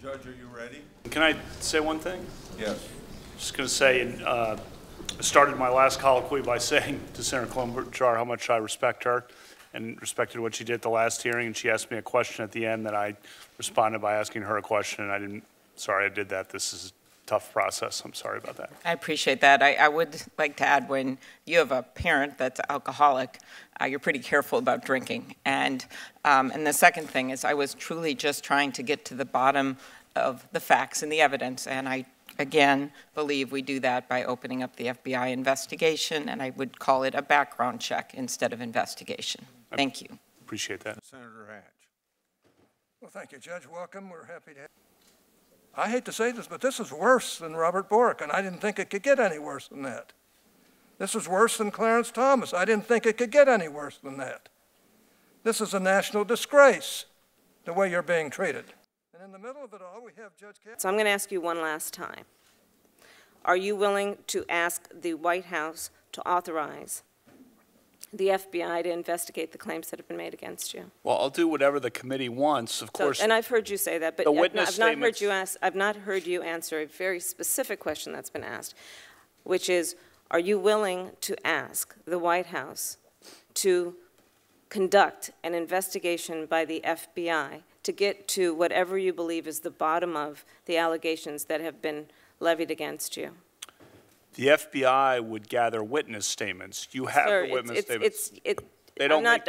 Judge, are you ready? Can I say one thing? Yes. Just going to say, I started my last colloquy by saying to Senator Klobuchar how much I respect her and respected what she did at the last hearing, and she asked me a question at the end that I responded by asking her a question, and sorry I did that. This is a tough process. I'm sorry about that. I appreciate that. I would like to add, when you have a parent that's alcoholic, you're pretty careful about drinking. And the second thing is, I was truly just trying to get to the bottom of the facts and the evidence, and I again believe we do that by opening up the FBI investigation, and I would call it a background check instead of investigation. Thank you. Appreciate that. Senator Hatch. Well, thank you, Judge. Welcome. We're happy to have you. I hate to say this, but this is worse than Robert Bork, and I didn't think it could get any worse than that. This is worse than Clarence Thomas. I didn't think it could get any worse than that. This is a national disgrace, the way you're being treated. And in the middle of it all, we have Judge Kavanaugh. So I'm going to ask you one last time. Are you willing to ask the White House to authorize the FBI to investigate the claims that have been made against you? Well, I'll do whatever the committee wants, of course. And I've heard you say that, but I've not heard you answer a very specific question that's been asked, which is, are you willing to ask the White House to conduct an investigation by the FBI to get to whatever you believe is the bottom of the allegations that have been levied against you? The FBI would gather witness statements. You have Sir, the witness statements. I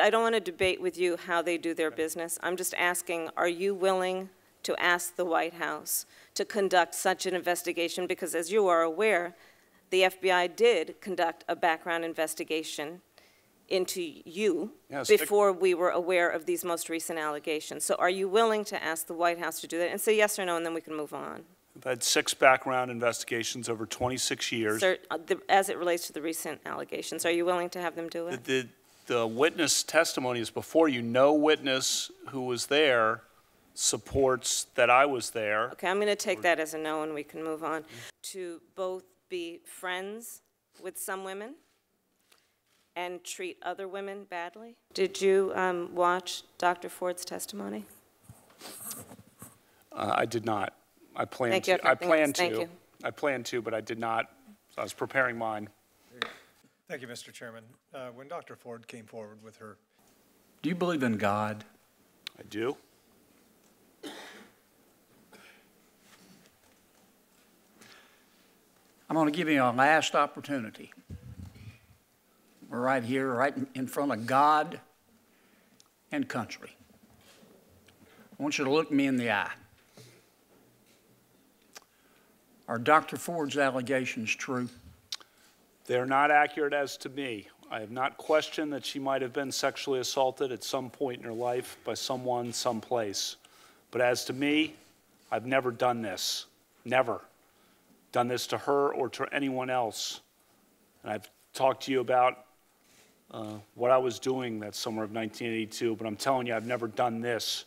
don't want to debate with you how they do their business. I'm just asking, are you willing to ask the White House to conduct such an investigation? Because as you are aware, the FBI did conduct a background investigation into you before we were aware of these most recent allegations. So are you willing to ask the White House to do that? And say yes or no, and then we can move on. I've had 6 background investigations over 26 years. Sir, as it relates to the recent allegations, are you willing to have them do it? The witness testimony is before you. No witness who was there supports that I was there. Okay, I'm going to take that as a no, and we can move on. To both be friends with some women and treat other women badly? Did you watch Dr. Ford's testimony? I did not. I plan to. I plan to, but I did not. I was preparing mine. Thank you, Mr. Chairman. When Dr. Ford came forward with her... Do you believe in God? I do. I'm going to give you a last opportunity. We're right here, right in front of God and country. I want you to look me in the eye. Are Dr. Ford's allegations true? They're not accurate as to me. I have not questioned that she might have been sexually assaulted at some point in her life by someone, someplace. But as to me, I've never done this. Never done this to her or to anyone else. And I've talked to you about what I was doing that summer of 1982, but I'm telling you, I've never done this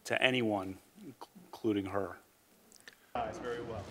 to anyone, including her. Very well.